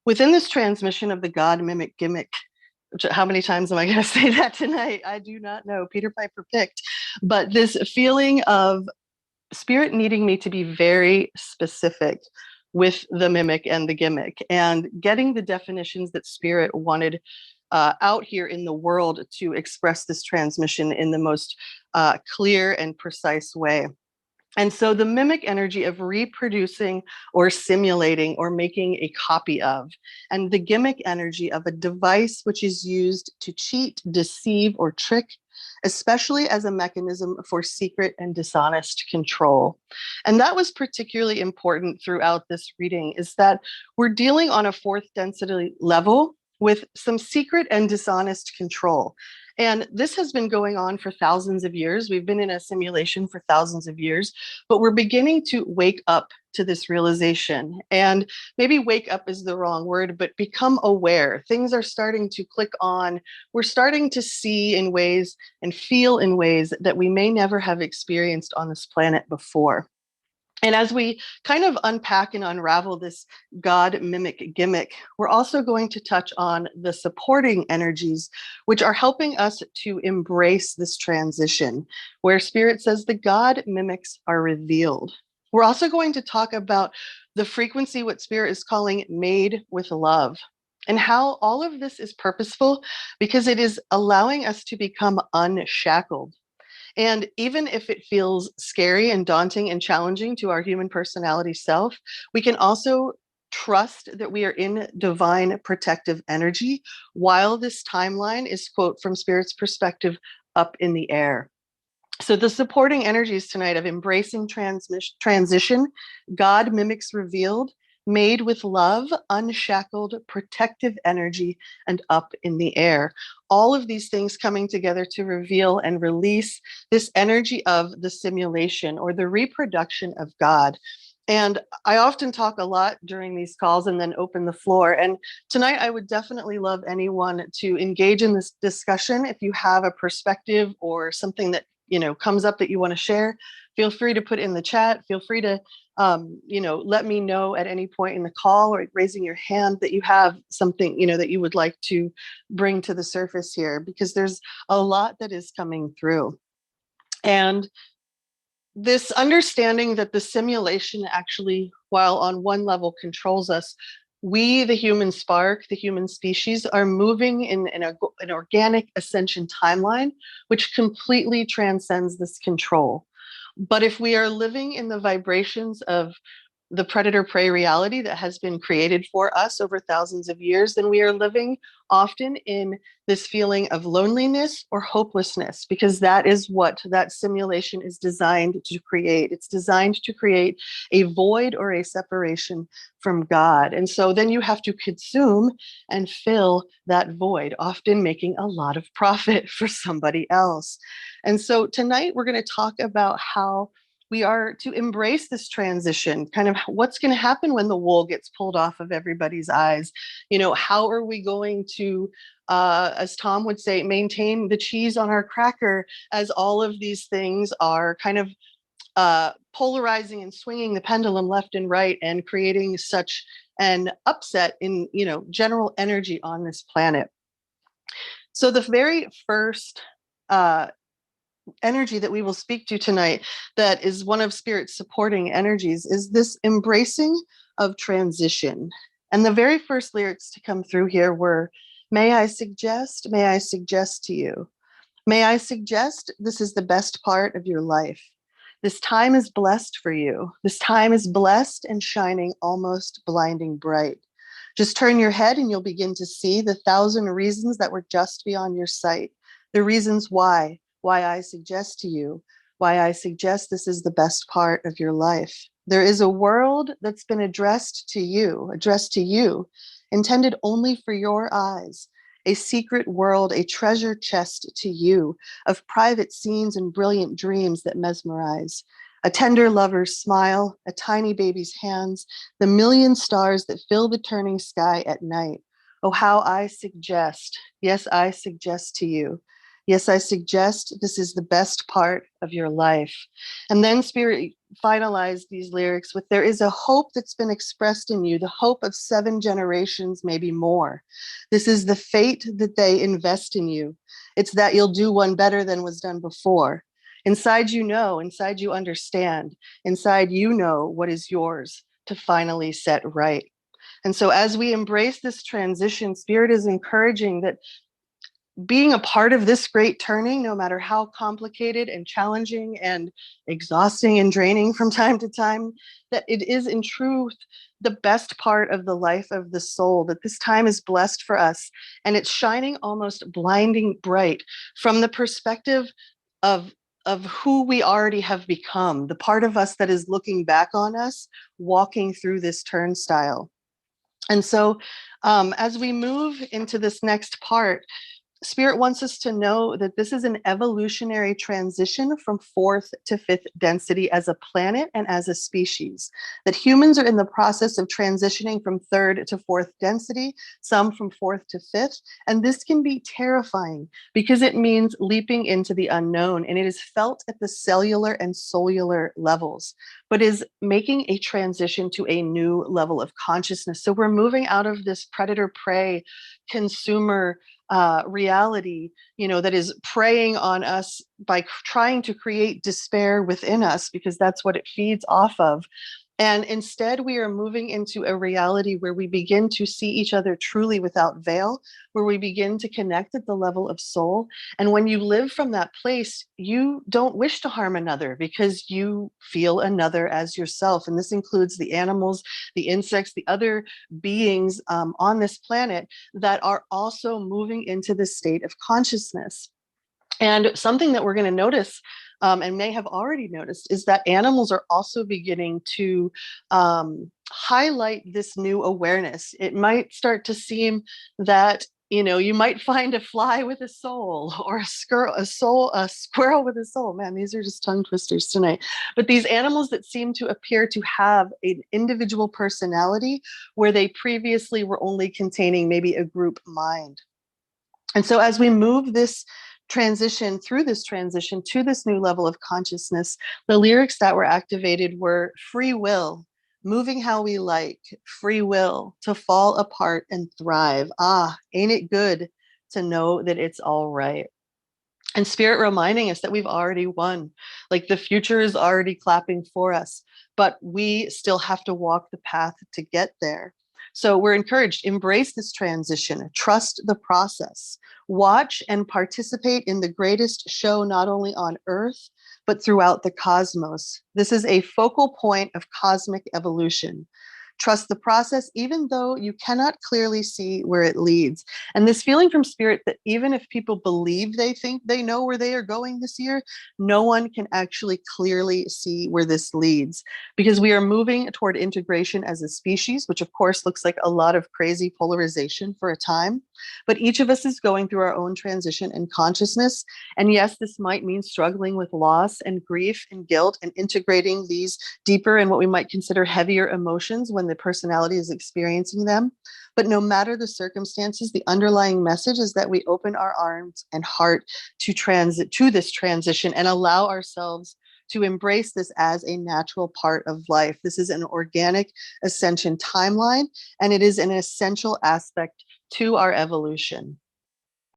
Within this transmission of the God Mimic Gimmick, which, how many times am I going to say that tonight? I do not know. Peter Piper picked. But this feeling of spirit needing me to be very specific with the mimic and the gimmick, and getting the definitions that spirit wanted out here in the world to express this transmission in the most clear and precise way. And so the mimic energy of reproducing or simulating or making a copy of, and the gimmick energy of a device which is used to cheat, deceive, or trick, especially as a mechanism for secret and dishonest control. And that was particularly important throughout this reading, is that we're dealing on a fourth density level with some secret and dishonest control. And this has been going on for thousands of years. We've been in a simulation for thousands of years, but we're beginning to wake up to this realization. And maybe wake up is the wrong word, but become aware. Things are starting to click on. We're starting to see in ways and feel in ways that we may never have experienced on this planet before. And as we kind of unpack and unravel this God Mimic Gimmick, we're also going to touch on the supporting energies, which are helping us to embrace this transition, where Spirit says the God mimics are revealed. We're also going to talk about the frequency, what Spirit is calling made with love, and how all of this is purposeful because it is allowing us to become unshackled. And even if it feels scary and daunting and challenging to our human personality self, we can also trust that we are in divine protective energy while this timeline is, quote, from Spirit's perspective, up in the air. So the supporting energies tonight of embracing transition, God mimics revealed, made with love, unshackled, protective energy, and up in the air. All of these things coming together to reveal and release this energy of the simulation or the reproduction of God. And I often talk a lot during these calls and then open the floor. And tonight I would definitely love anyone to engage in this discussion. If you have a perspective or something that comes up that you want to share, feel free to put in the chat. Feel free to let me know at any point in the call or raising your hand that you have something, that you would like to bring to the surface here, because there's a lot that is coming through. And this understanding that the simulation actually, while on one level controls us, we, the human spark, the human species, are moving in an organic ascension timeline, which completely transcends this control. But if we are living in the vibrations of the predator-prey reality that has been created for us over thousands of years, then we are living often in this feeling of loneliness or hopelessness, because that is what that simulation is designed to create. It's designed to create a void or a separation from God. And so then you have to consume and fill that void, often making a lot of profit for somebody else. And so tonight we're going to talk about how we are to embrace this transition, kind of what's going to happen when the wool gets pulled off of everybody's eyes. How are we going to, as Tom would say, maintain the cheese on our cracker as all of these things are kind of polarizing and swinging the pendulum left and right and creating such an upset in, general energy on this planet. So the very first energy that we will speak to tonight, that is one of Spirit's supporting energies, is this embracing of transition. And the very first lyrics to come through here were, may I suggest to you, may I suggest this is the best part of your life. This time is blessed for you. This time is blessed and shining almost blinding bright. Just turn your head and you'll begin to see the 1,000 reasons that were just beyond your sight. The reasons why I suggest to you, why I suggest this is the best part of your life. There is a world that's been addressed to you, intended only for your eyes, a secret world, a treasure chest to you of private scenes and brilliant dreams that mesmerize. A tender lover's smile, a tiny baby's hands, the million stars that fill the turning sky at night. Oh, how I suggest, yes, I suggest to you, yes, I suggest this is the best part of your life. And then Spirit finalize these lyrics with, there is a hope that's been expressed in you, the hope of 7 generations, maybe more. This is the fate that they invest in you. It's that you'll do one better than was done before. Inside you know, inside you understand, inside you know what is yours to finally set right. And so as we embrace this transition, Spirit is encouraging that being a part of this great turning, no matter how complicated and challenging and exhausting and draining from time to time, that it is in truth the best part of the life of the soul, that this time is blessed for us. And it's shining almost blinding bright from the perspective of who we already have become, the part of us that is looking back on us, walking through this turnstile. And so as we move into this next part, Spirit wants us to know that this is an evolutionary transition from 4th to 5th density as a planet and as a species. That humans are in the process of transitioning from 3rd to 4th density, some from 4th to 5th. And this can be terrifying because it means leaping into the unknown, and it is felt at the cellular and cellular levels, but is making a transition to a new level of consciousness. So we're moving out of this predator-prey consumer reality, that is preying on us by trying to create despair within us, because that's what it feeds off of. And instead, we are moving into a reality where we begin to see each other truly without veil, where we begin to connect at the level of soul. And when you live from that place, you don't wish to harm another because you feel another as yourself. And this includes the animals, the insects, the other beings on this planet that are also moving into this state of consciousness. And something that we're going to notice and may have already noticed is that animals are also beginning to highlight this new awareness. It might start to seem that you might find a fly with a soul, or a squirrel with a soul. Man, these are just tongue twisters tonight. But these animals that seem to appear to have an individual personality where they previously were only containing maybe a group mind. And so as we move this transition through this transition to this new level of consciousness, the lyrics that were activated were free will, moving how we like, free will to fall apart and thrive. Ah, ain't it good to know that it's all right? And Spirit reminding us that we've already won. Like the future is already clapping for us, but we still have to walk the path to get there. So we're encouraged, embrace this transition, trust the process, watch and participate in the greatest show, not only on Earth, but throughout the cosmos. This is a focal point of cosmic evolution. Trust the process, even though you cannot clearly see where it leads. And this feeling from Spirit that even if people believe they think they know where they are going this year, no one can actually clearly see where this leads, because we are moving toward integration as a species, which of course looks like a lot of crazy polarization for a time. But each of us is going through our own transition in consciousness. And yes, this might mean struggling with loss and grief and guilt and integrating these deeper and what we might consider heavier emotions when the personality is experiencing them. But no matter the circumstances, the underlying message is that we open our arms and heart to this transition and allow ourselves to embrace this as a natural part of life. This is an organic ascension timeline, and it is an essential aspect to our evolution.